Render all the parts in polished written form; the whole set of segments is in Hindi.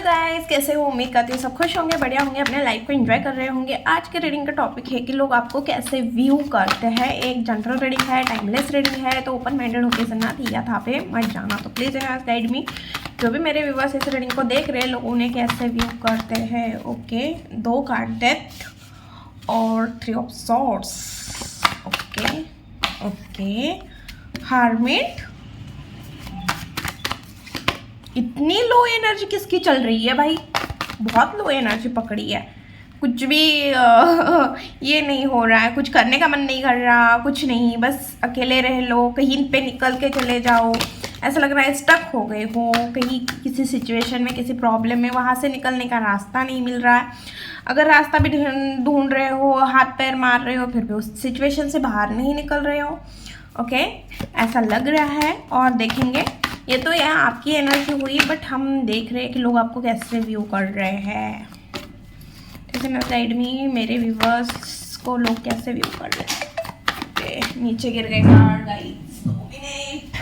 गाइस, कैसे हो? उम्मीद करती हूँ सब खुश होंगे, बढ़िया होंगे, अपने लाइफ को एंजॉय कर रहे होंगे। आज के रीडिंग का टॉपिक है कि लोग आपको कैसे व्यू करते हैं। एक जनरल रीडिंग है, टाइमलेस रीडिंग है, तो ओपन माइंडेड होकर सुनना, या था पे मत जाना। तो प्लीज़ गाइड मी, जो भी मेरे व्यूअर्स इस रीडिंग को देख रहे हैं, लोग उन्हें कैसे व्यू करते हैं। ओके, 2 कार्ड, डेथ और 3 of swords. Okay okay, hermit. इतनी लो एनर्जी किसकी चल रही है भाई? बहुत लो एनर्जी पकड़ी है। कुछ भी ये नहीं हो रहा है, कुछ करने का मन नहीं कर रहा, कुछ नहीं, बस अकेले रह लो, कहीं पे निकल के चले जाओ। ऐसा लग रहा है स्टक हो गए हो कहीं, किसी सिचुएशन में, किसी प्रॉब्लम में, वहाँ से निकलने का रास्ता नहीं मिल रहा है। अगर रास्ता भी ढूंढ रहे हो, हाथ पैर मार रहे हो, फिर भी उस सिचुएशन से बाहर नहीं निकल रहे हो। ओके, ऐसा लग रहा है। और देखेंगे, ये तो यहाँ आपकी एनर्जी हुई, बट हम देख रहे हैं कि लोग आपको कैसे व्यू कर रहे हैं। जैसे मैं गाइड में मेरे व्यूवर्स को लोग कैसे व्यू कर रहे हैं। ओके, नीचे गिर गए कार्ड गाइस, 2 मिनट।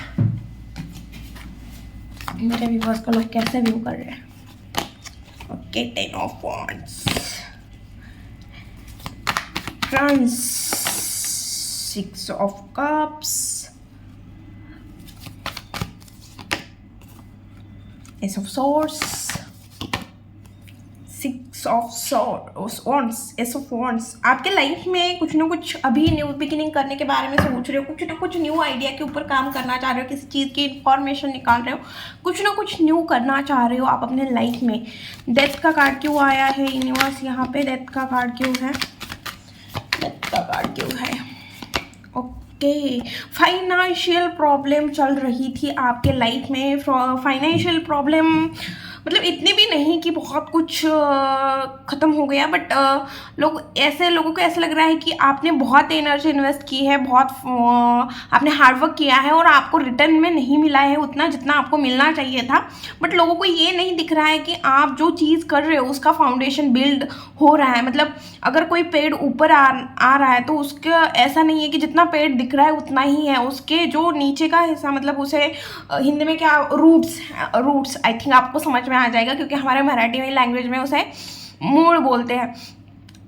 मेरे व्यूवर्स को लोग कैसे व्यू कर रहे हैं। ओके, 10 ऑफ वांड्स, ट्रांस, 6 of cups, Ace of Swords, 6 of Wands, Ace of Wands। आपके लाइफ में कुछ ना कुछ अभी न्यू बिगिनिंग करने के बारे में सोच रहे हो, कुछ ना कुछ न्यू आइडिया के ऊपर काम करना चाह रहे हो, किसी चीज़ की इंफॉर्मेशन निकाल रहे हो, कुछ ना कुछ न्यू करना चाह रहे हो आप अपने लाइफ में। डेथ का कार्ड क्यों आया है यूनिवर्स यहाँ पे? डेथ का कार्ड क्यों है? डेथ का कार्ड क्यों है? ओके, फाइनेंशियल प्रॉब्लम चल रही थी आपके लाइफ में। फाइनेंशियल प्रॉब्लम मतलब इतनी भी नहीं कि बहुत कुछ ख़त्म हो गया, बट लोगों को ऐसा लग रहा है कि आपने बहुत एनर्जी इन्वेस्ट की है, बहुत आपने हार्डवर्क किया है, और आपको रिटर्न में नहीं मिला है उतना जितना आपको मिलना चाहिए था। बट लोगों को ये नहीं दिख रहा है कि आप जो चीज़ कर रहे हो उसका फाउंडेशन बिल्ड हो रहा है। मतलब अगर कोई पेड़ ऊपर आ रहा है तो उसका ऐसा नहीं है कि जितना पेड़ दिख रहा है उतना ही है, उसके जो नीचे का हिस्सा, मतलब उसे हिंदी में क्या, रूट्स आई थिंक आपको समझ में आ जाएगा, क्योंकि हमारे मराठी में लैंग्वेज में उसे मूल बोलते हैं।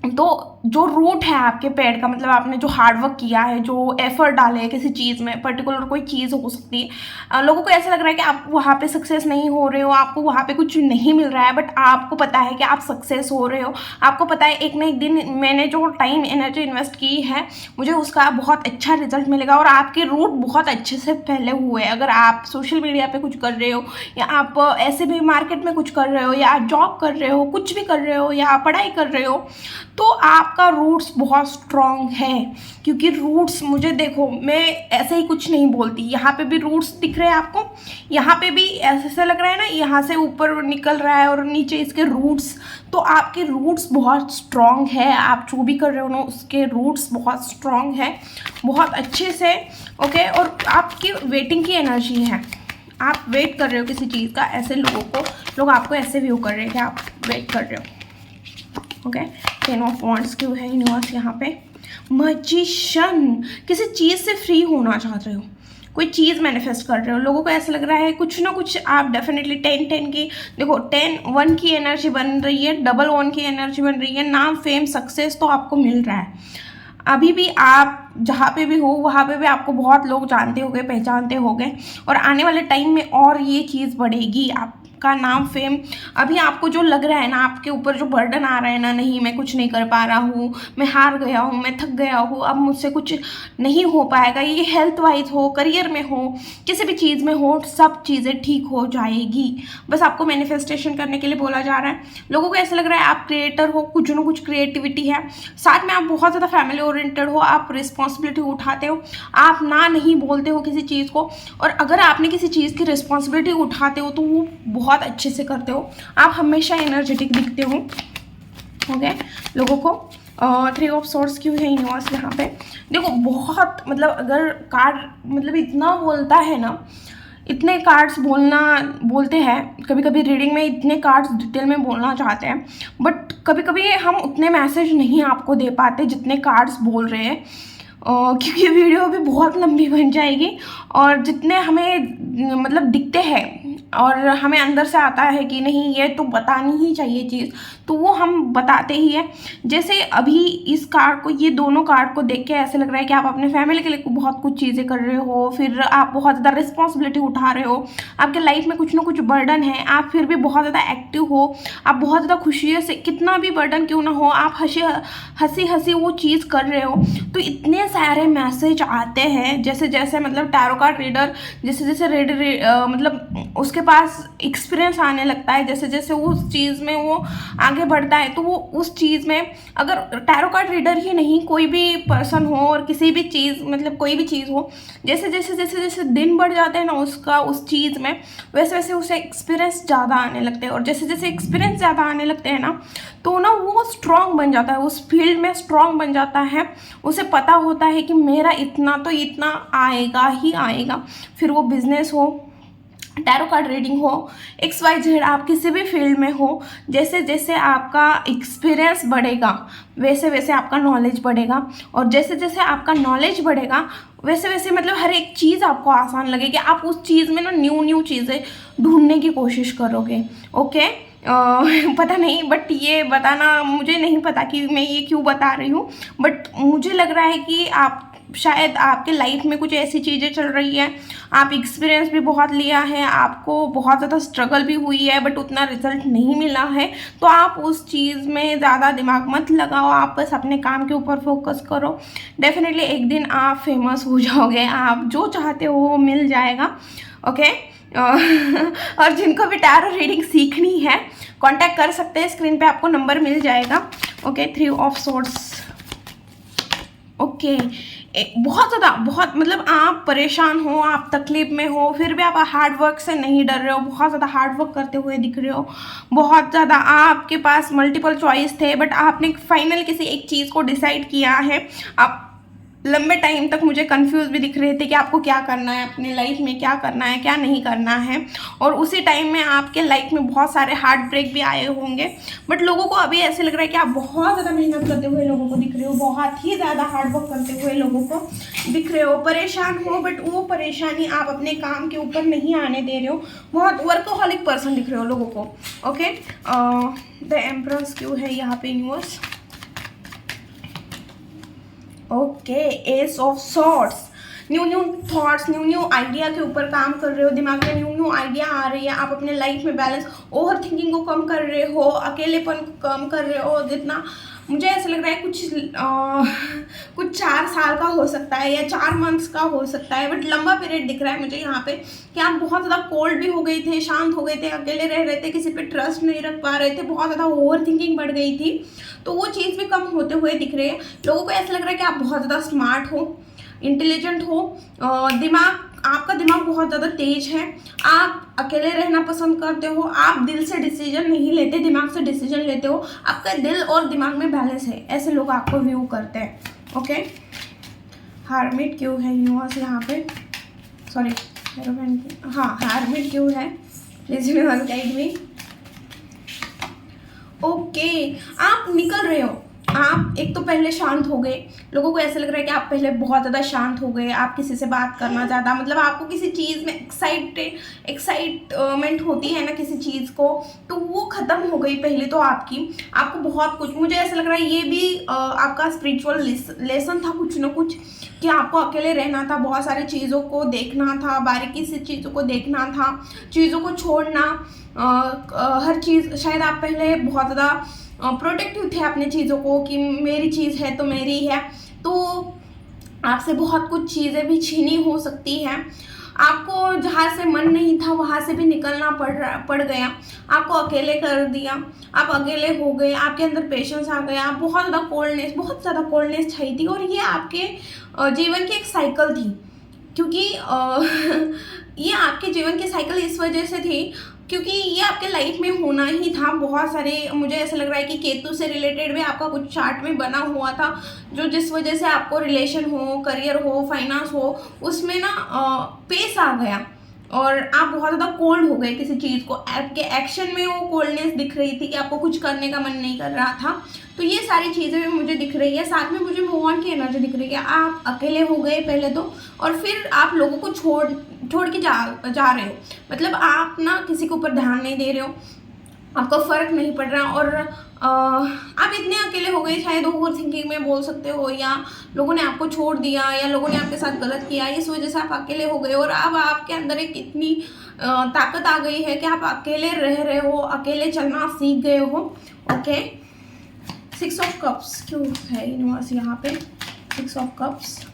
तो जो रूट है आपके पेड़ का, मतलब आपने जो हार्डवर्क किया है, जो एफर्ट डाले है किसी चीज़ में, पर्टिकुलर कोई चीज़ हो सकती है। लोगों को ऐसा लग रहा है कि आप वहाँ पे सक्सेस नहीं हो रहे हो, आपको वहाँ पे कुछ नहीं मिल रहा है, बट आपको पता है कि आप सक्सेस हो रहे हो। आपको पता है एक ना एक दिन मैंने जो टाइम एनर्जी इन्वेस्ट की है, मुझे उसका बहुत अच्छा रिजल्ट मिलेगा। और आपके रूट बहुत अच्छे से फैले हुए हैं। अगर आप सोशल मीडिया पर कुछ कर रहे हो, या आप ऐसे भी मार्केट में कुछ कर रहे हो, या आप जॉब कर रहे हो, कुछ भी कर रहे हो, या आप पढ़ाई कर रहे हो, तो आपका रूट्स बहुत स्ट्रॉन्ग है। क्योंकि रूट्स, मुझे देखो, मैं ऐसे ही कुछ नहीं बोलती, यहाँ पे भी रूट्स दिख रहे हैं आपको, यहाँ पे भी ऐसा लग रहा है ना, यहाँ से ऊपर निकल रहा है और नीचे इसके रूट्स। तो आपके रूट्स बहुत स्ट्रॉन्ग है, आप जो भी कर रहे हो ना उसके रूट्स बहुत स्ट्रॉन्ग है, बहुत अच्छे से। ओके, और आपकी वेटिंग की एनर्जी है, आप वेट कर रहे हो किसी चीज़ का। ऐसे लोग आपको ऐसे व्यू कर रहे हैं कि आप वेट कर रहे हो। ओके, 10 ऑफ वांड्स क्यों है यूनिवर्स यहाँ पे? मैजिशियन, किसी चीज़ से फ्री होना चाह रहे हो, कोई चीज़ मैनिफेस्ट कर रहे हो। लोगों को ऐसा लग रहा है कुछ ना कुछ आप डेफिनेटली 10 की, देखो 10 1 की एनर्जी बन रही है, डबल 1 की एनर्जी बन रही है। नाम, फेम, सक्सेस तो आपको मिल रहा है। अभी भी आप जहाँ पे भी हो वहाँ पे भी आपको बहुत लोग जानते होंगे, पहचानते होंगे, और आने वाले टाइम में और ये चीज़ बढ़ेगी। आपका नाम, फेम, अभी आपको जो लग रहा है ना, आपके ऊपर जो बर्डन आ रहा है ना, नहीं मैं कुछ नहीं कर पा रहा हूँ, मैं हार गया हूँ, मैं थक गया हूँ, अब मुझसे कुछ नहीं हो पाएगा, ये हेल्थ वाइज हो, करियर में हो, किसी भी चीज़ में हो, सब चीज़ें ठीक हो जाएगी। बस आपको मैनिफेस्टेशन करने के लिए बोला जा रहा है। लोगों को ऐसा लग रहा है आप क्रिएटर हो, कुछ ना कुछ क्रिएटिविटी है, साथ में आप बहुत ज़्यादा फैमिली ओरिएंटेड हो, आप रिस्पॉन्सिबिलिटी उठाते हो, आप ना नहीं बोलते हो किसी चीज़ को, और अगर आपने किसी चीज़ की रिस्पॉन्सिबिलिटी उठाते हो तो वो बहुत अच्छे से करते हो। आप हमेशा एनर्जेटिक दिखते हो। ओके, लोगों को 3 ऑफ सॉर्ड्स क्यों है यूनिवर्स यहाँ पे? देखो, बहुत, मतलब अगर कार्ड मतलब इतना बोलता है ना, इतने कार्ड्स बोलते हैं, कभी कभी रीडिंग में इतने कार्ड्स डिटेल में बोलना चाहते हैं, बट कभी कभी हम उतने मैसेज नहीं आपको दे पाते जितने कार्ड्स बोल रहे हैं। क्योंकि वीडियो भी बहुत लंबी बन जाएगी, और जितने हमें मतलब दिखते हैं और हमें अंदर से आता है कि नहीं ये तो बतानी ही चाहिए चीज़, तो वो हम बताते ही हैं। जैसे अभी इस कार्ड को, ये दोनों कार्ड को देख के ऐसे लग रहा है कि आप अपने फैमिली के लिए बहुत कुछ चीज़ें कर रहे हो, फिर आप बहुत ज़्यादा रिस्पॉन्सिबिलिटी उठा रहे हो, आपके लाइफ में कुछ ना कुछ बर्डन है, आप फिर भी बहुत ज़्यादा एक्टिव हो, आप बहुत ज़्यादा खुशी से, कितना भी बर्डन क्यों ना हो, आप हंसी हंसी वो चीज़ कर रहे हो। तो इतने सारे मैसेज आते हैं, जैसे जैसे मतलब टैरो कार्ड रीडर जैसे जैसे मतलब उसके पास एक्सपीरियंस आने लगता है, जैसे जैसे उस चीज़ में वो आगे बढ़ता है, तो वो उस चीज़ में, अगर टैरो कार्ड रीडर ही नहीं, कोई भी पर्सन हो और किसी भी चीज़, मतलब कोई भी चीज़ हो, जैसे जैसे जैसे जैसे दिन बढ़ जाते हैं ना उसका उस चीज़ में, वैसे वैसे उसे एक्सपीरियंस ज़्यादा आने लगते हैं। और जैसे जैसे एक्सपीरियंस ज़्यादा आने लगते हैं ना, तो ना वो स्ट्रांग बन जाता है, उस फील्ड में स्ट्रांग बन जाता है। उसे पता होता है कि मेरा इतना तो इतना आएगा ही आएगा, फिर वो बिजनेस हो, टैरो कार्ड रीडिंग हो, XYZ, आप किसी भी फील्ड में हो, जैसे जैसे आपका एक्सपीरियंस बढ़ेगा वैसे वैसे आपका नॉलेज बढ़ेगा, और जैसे जैसे आपका नॉलेज बढ़ेगा वैसे वैसे मतलब हर एक चीज़ आपको आसान लगेगी, आप उस चीज़ में ना न्यू न्यू चीज़ें ढूंढने की कोशिश करोगे। ओके, पता नहीं, बट ये बताना मुझे नहीं पता कि मैं ये क्यों बता रही हूँ, बट मुझे लग रहा है कि आप शायद आपके लाइफ में कुछ ऐसी चीज़ें चल रही है, आप एक्सपीरियंस भी बहुत लिया है, आपको बहुत ज़्यादा स्ट्रगल भी हुई है, बट उतना रिजल्ट नहीं मिला है, तो आप उस चीज़ में ज़्यादा दिमाग मत लगाओ, आप बस अपने काम के ऊपर फोकस करो। डेफिनेटली एक दिन आप फेमस हो जाओगे, आप जो चाहते हो वो मिल जाएगा। ओके, और जिनको भी टैरो रीडिंग सीखनी है कांटेक्ट कर सकते हैं, स्क्रीन पे आपको नंबर मिल जाएगा। Okay, 3 of swords. ओके, बहुत ज़्यादा, बहुत मतलब आप परेशान हो, आप तकलीफ में हो, फिर भी आप हार्ड वर्क से नहीं डर रहे हो, बहुत ज़्यादा हार्ड वर्क करते हुए दिख रहे हो, बहुत ज़्यादा आपके पास मल्टीपल चॉइस थे, बट आपने फाइनल किसी एक चीज़ को डिसाइड किया है। आप लंबे टाइम तक मुझे कंफ्यूज भी दिख रहे थे कि आपको क्या करना है अपने लाइफ में, क्या करना है क्या नहीं करना है, और उसी टाइम में आपके लाइफ में बहुत सारे हार्ट ब्रेक भी आए होंगे, बट लोगों को अभी ऐसे लग रहा है कि आप बहुत ज़्यादा मेहनत करते हुए लोगों को दिख रहे हो, बहुत ही ज़्यादा हार्ड वर्क करते हुए लोगों को दिख रहे हो, परेशान हो, बट वो परेशानी आप अपने काम के ऊपर नहीं आने दे रहे हो, बहुत वर्कोहॉलिक पर्सन दिख रहे हो लोगों को। ओके, द एम्प्रेस क्यों है यहाँ पे universe. Okay, S of swords, new new thoughts, new new idea के ऊपर काम कर रहे हो, दिमाग में न्यू न्यू आइडिया आ रही है, आप अपने लाइफ में बैलेंस, ओवर थिंकिंग को कम कर रहे हो, अकेलेपन को कम कर रहे हो। जितना मुझे ऐसा लग रहा है कुछ 4 साल का हो सकता है या 4 मंथ्स का हो सकता है, बट लंबा पीरियड दिख रहा है मुझे यहाँ पे कि आप बहुत ज़्यादा कोल्ड भी हो गए थे, शांत हो गए थे, अकेले रह रहे थे, किसी पे ट्रस्ट नहीं रख पा रहे थे, बहुत ज़्यादा ओवर थिंकिंग बढ़ गई थी, तो वो चीज़ भी कम होते हुए दिख रही है। लोगों को ऐसा लग रहा है कि आप बहुत ज़्यादा स्मार्ट हो, इंटेलिजेंट हो, आपका दिमाग बहुत ज़्यादा तेज है, आप अकेले रहना पसंद करते हो, आप दिल से डिसीजन नहीं लेते, दिमाग से डिसीजन लेते हो, आपका दिल और दिमाग में बैलेंस है, ऐसे लोग आपको व्यू करते हैं। ओके, हार्मिट क्यों है यूनिवर्स यहाँ पे, सॉरी हाँ हार्मिट क्यों है, प्लीज गाइड मी। ओके, आप निकल रहे हो, आप एक तो पहले शांत हो गए, लोगों को ऐसा लग रहा है कि आप पहले बहुत ज़्यादा शांत हो गए, आप किसी से बात करना ज़्यादा, मतलब आपको किसी चीज़ में एक्साइटमेंट होती है ना किसी चीज़ को, तो वो ख़त्म हो गई पहले तो आपको बहुत कुछ, मुझे ऐसा लग रहा है ये भी आपका स्पिरिचुअल लेसन था कुछ ना कुछ, कि आपको अकेले रहना था, बहुत सारी चीज़ों को देखना था, बारीकी से चीज़ों को देखना था, चीज़ों को छोड़ना, हर चीज़, शायद आप पहले बहुत ज़्यादा प्रोटेक्टिव थे अपनी चीज़ों को कि मेरी चीज़ है तो मेरी है, तो आपसे बहुत कुछ चीज़ें भी छीनी हो सकती हैं, आपको जहाँ से मन नहीं था वहाँ से भी निकलना पड़ गया, आपको अकेले कर दिया, आप अकेले हो गए, आपके अंदर पेशेंस आ गया, आप बहुत ज़्यादा कोल्डनेस छाई थी, और ये आपके जीवन की एक साइकिल थी, क्योंकि ये आपके जीवन की साइकिल इस वजह से थी क्योंकि ये आपके लाइफ में होना ही था। बहुत सारे, मुझे ऐसा लग रहा है कि केतु से रिलेटेड भी आपका कुछ चार्ट में बना हुआ था, जो जिस वजह से आपको रिलेशन हो, करियर हो, फाइनेंस हो, उसमें ना पेस आ गया, और आप बहुत ज़्यादा कोल्ड हो गए किसी चीज़ को, आपके एक्शन में वो कोल्डनेस दिख रही थी कि आपको कुछ करने का मन नहीं कर रहा था। तो ये सारी चीज़ें भी मुझे दिख रही है। साथ में मुझे मूव ऑन की एनर्जी दिख रही है। आप अकेले हो गए पहले तो, और फिर आप लोगों को छोड़ के जा रहे हो। मतलब आप ना किसी के ऊपर ध्यान नहीं दे रहे हो, आपको फ़र्क नहीं पड़ रहा, और आप इतने अकेले हो गए, शायद ओवर थिंकिंग में बोल सकते हो, या लोगों ने आपको छोड़ दिया, या लोगों ने आपके साथ गलत किया, इस वजह से आप अकेले हो गए। और अब आपके अंदर एक इतनी ताकत आ गई है कि आप अकेले रह रहे हो, अकेले चलना सीख गए हो। ओके, 6 ऑफ कप्स क्यों है यूनिवर्स यहाँ पे? 6 ऑफ कप्स।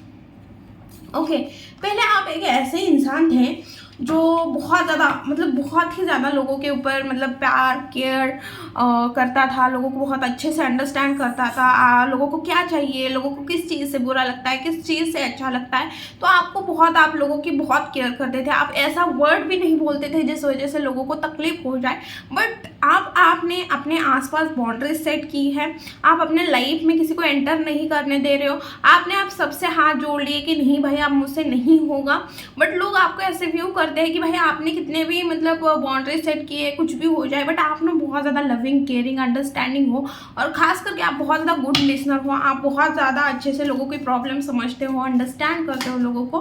ओके, पहले आप एक ऐसे इंसान थे जो बहुत ज़्यादा, मतलब बहुत ही ज़्यादा लोगों के ऊपर मतलब प्यार केयर करता था, लोगों को बहुत अच्छे से अंडरस्टैंड करता था, लोगों को क्या चाहिए, लोगों को किस चीज़ से बुरा लगता है, किस चीज़ से अच्छा लगता है, तो आपको बहुत, आप लोगों की बहुत केयर करते थे। आप ऐसा वर्ड भी नहीं बोलते थे जिस वजह से लोगों को तकलीफ हो जाए। बट आपने अपने आसपास बाउंड्रीज सेट की है, आप अपने लाइफ में किसी को एंटर नहीं करने दे रहे हो। आपने आप सबसे हाथ जोड़ लिए कि नहीं भाई अब मुझसे नहीं होगा, बट लोग आपको ऐसे व्यू करते हैं कि भाई आपने कितने भी मतलब बाउंड्रीज सेट किए, कुछ भी हो जाए, बट आप ना बहुत ज़्यादा लविंग केयरिंग अंडरस्टैंडिंग हो, और खास करके आप बहुत ज़्यादा गुड लिसनर हो। आप बहुत ज़्यादा अच्छे से लोगों की प्रॉब्लम समझते हो, अंडरस्टैंड करते हो लोगों को।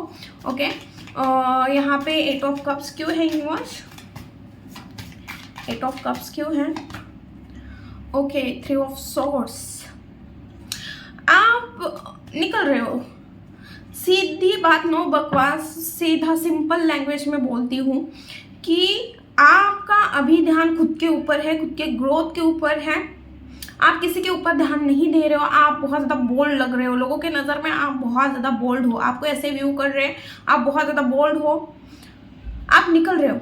ओके, यहाँ पे 8 ऑफ कप्स क्यों है यूनिवर्स? 8 ऑफ कप्स क्यों है? Okay, 3 of swords. आप निकल रहे हो, सीधी बात, नो बकवास, सीधा सिंपल लैंग्वेज में बोलती हूँ कि आपका अभी ध्यान खुद के ऊपर है, खुद के ग्रोथ के ऊपर है। आप किसी के ऊपर ध्यान नहीं दे रहे हो। आप बहुत ज़्यादा बोल्ड लग रहे हो, लोगों के नज़र में आप बहुत ज़्यादा बोल्ड हो, आपको ऐसे व्यू कर रहे हैं, आप बहुत ज़्यादा बोल्ड हो। आप निकल रहे हो,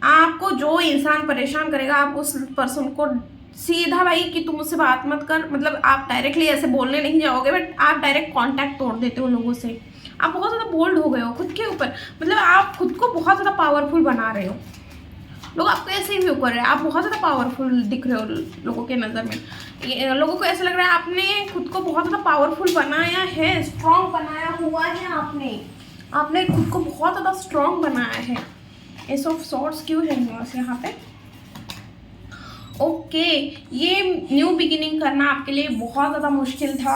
आपको जो इंसान परेशान करेगा आप उस पर्सन को सीधा भाई कि तुम मुझसे बात मत कर, मतलब आप डायरेक्टली ऐसे बोलने नहीं जाओगे, बट आप डायरेक्ट कांटेक्ट तोड़ देते हो लोगों से। आप बहुत ज़्यादा बोल्ड हो गए हो खुद के ऊपर, मतलब आप खुद को बहुत ज़्यादा पावरफुल बना रहे हो। लोग आपको ऐसे ही व्यू कर रहे हैं, आप बहुत ज़्यादा पावरफुल दिख रहे हो लोगों के नज़र में। लोगों को ऐसा लग रहा है आपने खुद को बहुत ज़्यादा पावरफुल बनाया है, स्ट्रॉन्ग बनाया हुआ है। आपने खुद को बहुत ज़्यादा स्ट्रॉन्ग बनाया है। एस ऑफ सॉर्ड्स क्यों है यूनिवर्स यहाँ पे? ओके, ये न्यू बिगिनिंग करना आपके लिए बहुत ज़्यादा मुश्किल था।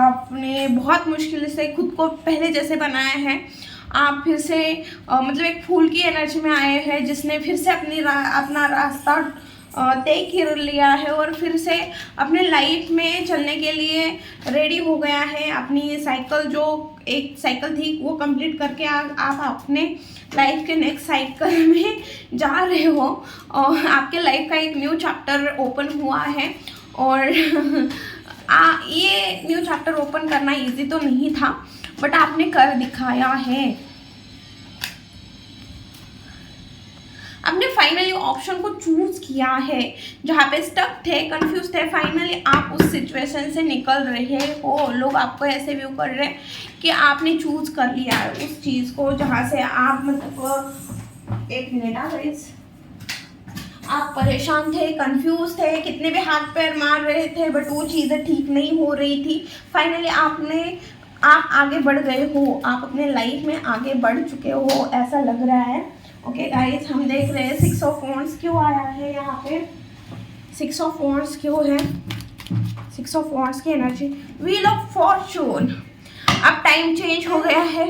आपने बहुत मुश्किल से खुद को पहले जैसे बनाया है। आप फिर से मतलब एक फूल की एनर्जी में आए हैं जिसने फिर से अपना रास्ता तय कर लिया है, और फिर से अपने लाइफ में चलने के लिए रेडी हो गया है। अपनी साइकिल, जो एक साइकिल थी वो कंप्लीट करके आप अपने लाइफ के नेक्स्ट साइकिल में जा रहे हो, और आपके लाइफ का एक न्यू चैप्टर ओपन हुआ है। और ये न्यू चैप्टर ओपन करना इजी तो नहीं था, बट आपने कर दिखाया है। आपने फाइनली ऑप्शन को चूज किया है, जहाँ पे स्टक थे, कंफ्यूज थे, फाइनली आप उस सिचुएशन से निकल रहे हो। लोग आपको ऐसे व्यू कर रहे हैं कि आपने चूज कर लिया है उस चीज़ को जहाँ से आप मतलब, एक मिनट आप परेशान थे, कंफ्यूज थे, कितने भी हाथ पैर मार रहे थे, बट वो चीज़ें ठीक नहीं हो रही थी। फाइनली आप आगे बढ़ गए हो, आप अपने लाइफ में आगे बढ़ चुके हो, ऐसा लग रहा है। ओके गाइस, हम देख रहे हैं 6 ऑफ वॉन्ड्स क्यों आया है यहाँ पे? 6 ऑफ वॉन्ड्स क्यों है? 6 ऑफ वॉन्ड्स की एनर्जी, व्हील ऑफ फॉर्चून। अब टाइम चेंज हो गया है,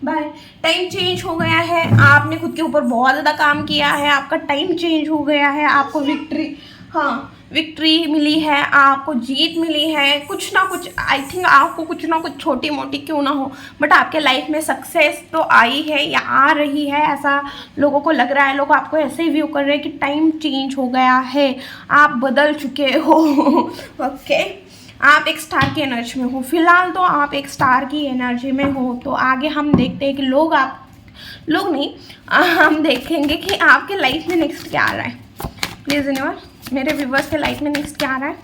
बाय, टाइम चेंज हो गया है। आपने खुद के ऊपर बहुत ज़्यादा काम किया है, आपका टाइम चेंज हो गया है, आपको विक्ट्री मिली है, आपको जीत मिली है। कुछ ना कुछ, आई थिंक आपको कुछ ना कुछ छोटी मोटी क्यों ना हो, बट आपके लाइफ में सक्सेस तो आई है या आ रही है, ऐसा लोगों को लग रहा है। लोग आपको ऐसे ही व्यू कर रहे हैं कि टाइम चेंज हो गया है, आप बदल चुके हो। ओके, आप एक स्टार की एनर्जी में हो फिलहाल, तो आप एक स्टार की एनर्जी में हो। तो आगे हम देखते हैं कि हम देखेंगे कि आपके लाइफ में नेक्स्ट क्या आ रहा है। प्लीज़ यूनिवर्स, मेरे व्यूवर्स के लाइफ में नेक्स्ट क्या आ रहा है?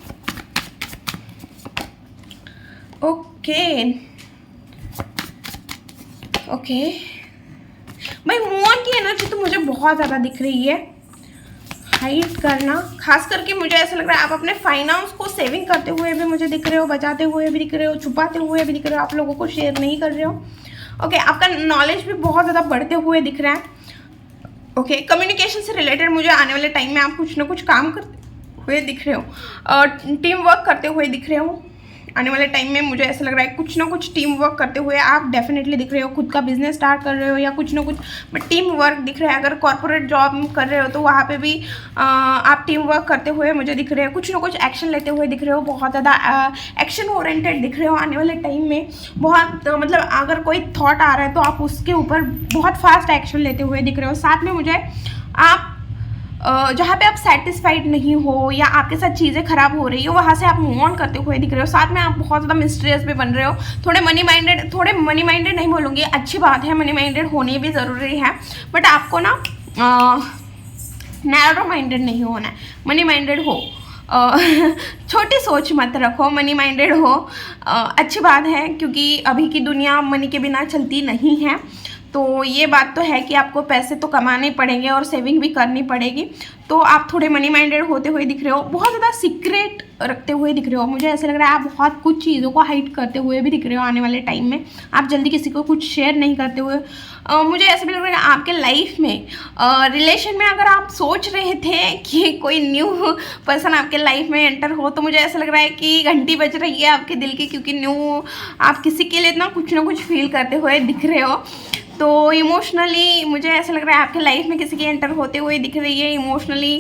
ओके भाई, मूव ऑन की एनर्जी तो मुझे बहुत ज़्यादा दिख रही है। हाइड करना, खास करके मुझे ऐसा लग रहा है आप अपने फाइनेंस को सेविंग करते हुए भी मुझे दिख रहे हो, बचाते हुए भी दिख रहे हो, छुपाते हुए भी दिख रहे हो, आप लोगों को शेयर नहीं कर रहे हो। ओके, आपका नॉलेज भी बहुत ज़्यादा बढ़ते हुए दिख रहा है। ओके, कम्युनिकेशन से रिलेटेड मुझे आने वाले टाइम में आप कुछ ना कुछ काम करते हुए दिख रहे हो, टीम वर्क करते हुए दिख रहे हो। आने वाले टाइम में मुझे ऐसा लग रहा है कुछ ना कुछ टीम वर्क करते हुए आप डेफिनेटली दिख रहे हो। खुद का बिजनेस स्टार्ट कर रहे हो या कुछ ना कुछ, बट टीम वर्क दिख रहा है। अगर कॉर्पोरेट जॉब कर रहे हो तो वहाँ पे भी आप टीम वर्क करते हुए मुझे दिख रहे हो। कुछ ना कुछ एक्शन लेते हुए दिख रहे हो, बहुत ज़्यादा एक्शन ओरिएंटेड दिख रहे हो आने वाले टाइम में। बहुत मतलब अगर कोई थॉट आ रहा है तो आप उसके ऊपर बहुत फास्ट एक्शन लेते हुए दिख रहे हो। साथ में मुझे आप जहाँ पे आप सेटिस्फाइड नहीं हो या आपके साथ चीज़ें खराब हो रही हो वहाँ से आप मूव ऑन करते हुए दिख रहे हो। साथ में आप बहुत ज़्यादा मिस्टीरियस भी बन रहे हो, थोड़े मनी माइंडेड नहीं बोलूँगी, अच्छी बात है, मनी माइंडेड होनी भी ज़रूरी है, बट आपको ना नैरो माइंडेड नहीं होना है, मनी माइंडेड हो। छोटी सोच मत रखो, मनी माइंडेड हो। अच्छी बात है क्योंकि अभी की दुनिया मनी के बिना चलती नहीं है। तो ये बात तो है कि आपको पैसे तो कमाने पड़ेंगे और सेविंग भी करनी पड़ेगी। तो आप थोड़े मनी माइंडेड होते हुए दिख रहे हो, बहुत ज़्यादा सीक्रेट रखते हुए दिख रहे हो। मुझे ऐसा लग रहा है आप बहुत कुछ चीज़ों को हाइड करते हुए भी दिख रहे हो आने वाले टाइम में। आप जल्दी किसी को कुछ शेयर नहीं करते हुए। मुझे ऐसा भी लग रहा है आपके लाइफ में रिलेशन में अगर आप सोच रहे थे कि कोई न्यू पर्सन आपके लाइफ में एंटर हो, तो मुझे ऐसा लग रहा है कि घंटी बज रही है आपके दिल की, क्योंकि न्यू आप किसी के लिए ना कुछ फील करते हुए दिख रहे हो। तो इमोशनली मुझे ऐसा लग रहा है आपके लाइफ में किसी के एंटर होते हुए दिख रही है इमोशनली,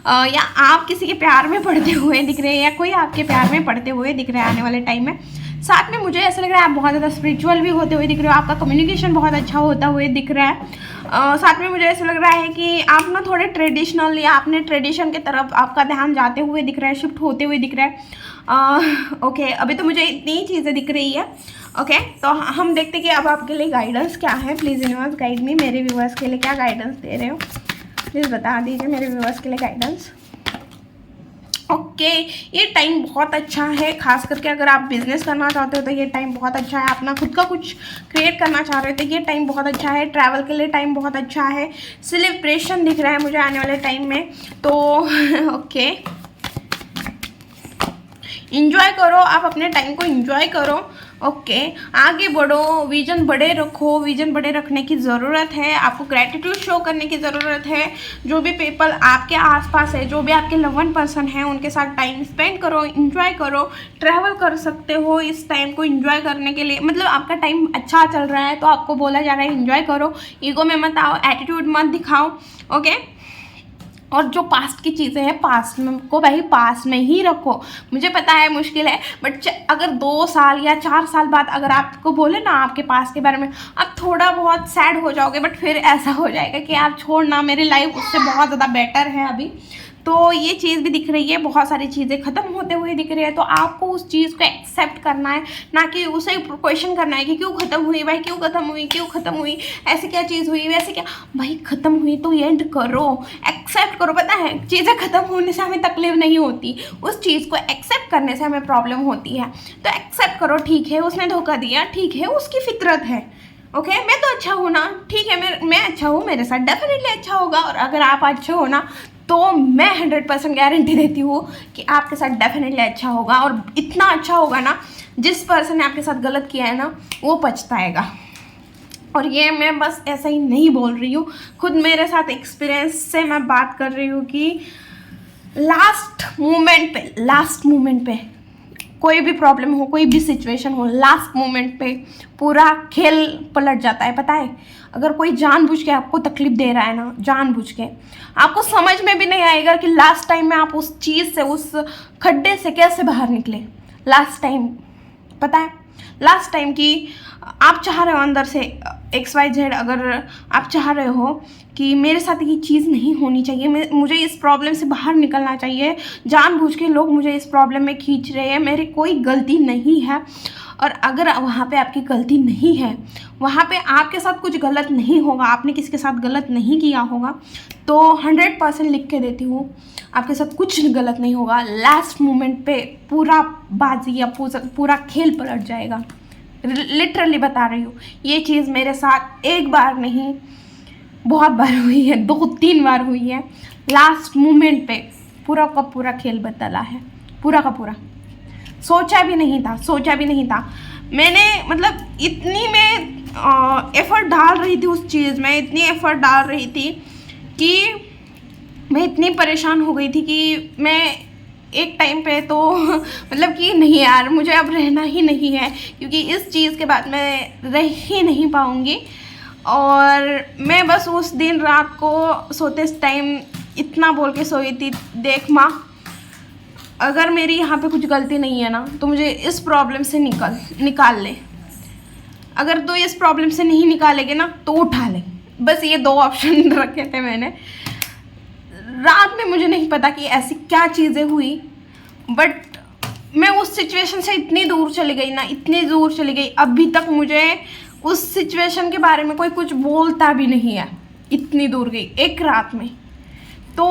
या आप किसी के प्यार में पड़ते हुए दिख रहे हैं या कोई आपके प्यार में पड़ते हुए दिख रहा है आने वाले टाइम में। साथ में मुझे ऐसा लग रहा है आप बहुत ज़्यादा स्पिरिचुअल भी होते हुए दिख रहे हो, आपका कम्युनिकेशन बहुत अच्छा होता हुए दिख रहा है। साथ में मुझे ऐसा लग रहा है कि आप ना थोड़े ट्रेडिशनल या अपने ट्रेडिशन की तरफ आपका ध्यान जाते हुए दिख रहा है, शिफ्ट होते हुए दिख रहा है। ओके, अभी तो मुझे इतनी ही चीज़ें दिख रही है। ओके, तो हम देखते कि अब आपके लिए गाइडेंस क्या है। प्लीज़ यूनिवर्स गाइड मी, मेरे व्यूअर्स के लिए क्या गाइडेंस दे रहे हो प्लीज़ बता दीजिए मेरे व्यूअर्स के लिए गाइडेंस। ओके, ये टाइम बहुत अच्छा है, खास करके अगर आप बिजनेस करना चाहते हो तो ये टाइम बहुत अच्छा है। अपना खुद का कुछ क्रिएट करना चाह रहे हो तो ये टाइम बहुत अच्छा है। ट्रैवल के लिए टाइम बहुत अच्छा है। सेलिब्रेशन दिख रहा है मुझे आने वाले टाइम में। तो ओके, इंजॉय करो, आप अपने टाइम को इंजॉय करो। ओके, आगे बढ़ो, विजन बड़े रखो, विजन बड़े रखने की ज़रूरत है। आपको ग्रैटिट्यूड शो करने की ज़रूरत है। जो भी पीपल आपके आसपास है, जो भी आपके लवन पर्सन है, उनके साथ टाइम स्पेंड करो, इंजॉय करो। ट्रैवल कर सकते हो इस टाइम को इंजॉय करने के लिए, मतलब आपका टाइम अच्छा चल रहा है तो आपको बोला जा रहा है इंजॉय करो। ईगो में मत आओ, एटीट्यूड मत दिखाओ। ओके, और जो पास्ट की चीज़ें हैं पास्ट में को भाई पास्ट में ही रखो। मुझे पता है मुश्किल है, बट अगर 2 साल या 4 साल बाद अगर आपको बोले ना आपके पास्ट के बारे में, आप थोड़ा बहुत सैड हो जाओगे, बट फिर ऐसा हो जाएगा कि यार छोड़ना, मेरी लाइफ उससे बहुत ज़्यादा बेटर है अभी। तो ये चीज़ भी दिख रही है, बहुत सारी चीज़ें ख़त्म होते हुए दिख रही है। तो आपको उस चीज़ को एक्सेप्ट करना है, ना कि उसे क्वेश्चन करना है कि क्यों ख़त्म हुई भाई, क्यों ख़त्म हुई, क्यों ख़त्म हुई, ऐसी क्या चीज़ हुई, वैसे क्या। भाई ख़त्म हुई तो एंड करो, एक्सेप्ट करो। पता है चीज़ें ख़त्म होने से हमें तकलीफ नहीं होती, उस चीज़ को एक्सेप्ट करने से हमें प्रॉब्लम होती है। तो एक्सेप्ट करो, ठीक है उसने धोखा दिया, ठीक है उसकी फितरत है। ओके, मैं तो अच्छा हूँ ना, ठीक है मैं अच्छा हूँ, मेरे साथ डेफिनेटली अच्छा होगा। और अगर आप अच्छे हो ना तो मैं 100% गारंटी देती हूँ कि आपके साथ डेफिनेटली अच्छा होगा। और इतना अच्छा होगा ना, जिस पर्सन ने आपके साथ गलत किया है ना वो पछताएगा। और ये मैं बस ऐसा ही नहीं बोल रही हूँ, खुद मेरे साथ एक्सपीरियंस से मैं बात कर रही हूँ कि लास्ट मोमेंट पे कोई भी प्रॉब्लम हो, कोई भी सिचुएशन हो, लास्ट मोमेंट पे पूरा खेल पलट जाता है। पता है, अगर कोई जानबूझ के आपको तकलीफ दे रहा है ना, जानबूझ के, आपको समझ में भी नहीं आएगा कि लास्ट टाइम में आप उस चीज़ से, उस खड्डे से कैसे बाहर निकले। लास्ट टाइम, पता है लास्ट टाइम कि आप चाह रहे हो अंदर से XYZ, अगर आप चाह रहे हो कि मेरे साथ ये चीज़ नहीं होनी चाहिए, मुझे इस प्रॉब्लम से बाहर निकलना चाहिए, जानबूझ के लोग मुझे इस प्रॉब्लम में खींच रहे हैं, मेरी कोई गलती नहीं है। और अगर वहाँ पे आपकी गलती नहीं है, वहाँ पे आपके साथ कुछ गलत नहीं होगा, आपने किसी के साथ गलत नहीं किया होगा, तो 100% लिख के देती हूँ आपके साथ कुछ गलत नहीं होगा। लास्ट मोमेंट पे पूरा बाजी या पूरा खेल पलट जाएगा। लिटरली बता रही हूँ, ये चीज़ मेरे साथ एक बार नहीं बहुत बार हुई है, 2-3 बार हुई है। लास्ट मोमेंट पे पूरा का पूरा खेल बदला है, पूरा का पूरा। सोचा भी नहीं था मैंने, मतलब इतनी मैं एफ़र्ट डाल रही थी उस चीज़ में, इतनी एफ़र्ट डाल रही थी कि मैं इतनी परेशान हो गई थी कि मैं एक टाइम पे तो मतलब कि नहीं यार, मुझे अब रहना ही नहीं है, क्योंकि इस चीज़ के बाद मैं रह ही नहीं पाऊँगी। और मैं बस उस दिन रात को सोते टाइम इतना बोल के सोई थी, देख माँ, अगर मेरी यहाँ पे कुछ गलती नहीं है ना तो मुझे इस प्रॉब्लम से निकाल ले, अगर तो इस प्रॉब्लम से नहीं निकालेगे ना तो उठा ले। बस ये 2 ऑप्शन रखे थे मैंने। रात में मुझे नहीं पता कि ऐसी क्या चीज़ें हुई, बट मैं उस सिचुएशन से इतनी दूर चली गई ना, इतनी दूर चली गई, अभी तक मुझे उस सिचुएशन के बारे में कोई कुछ बोलता भी नहीं है, इतनी दूर गई एक रात में। तो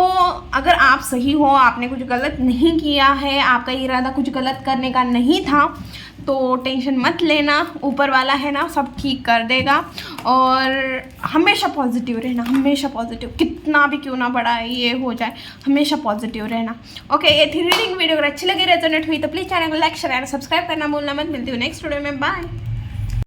अगर आप सही हो, आपने कुछ गलत नहीं किया है, आपका इरादा कुछ गलत करने का नहीं था, तो टेंशन मत लेना, ऊपर वाला है ना सब ठीक कर देगा। और हमेशा पॉजिटिव रहना, हमेशा पॉजिटिव, कितना भी क्यों ना बड़ा ये हो जाए, हमेशा पॉजिटिव रहना। ओके, ये थी रीडिंग वीडियो। अगर अच्छी लगी, रेजोनेट हुई तो प्लीज़ चैनल को लाइक शेयर एंड सब्सक्राइब करना भूलना मत। मिलती हूँ नेक्स्ट वीडियो में, बाय।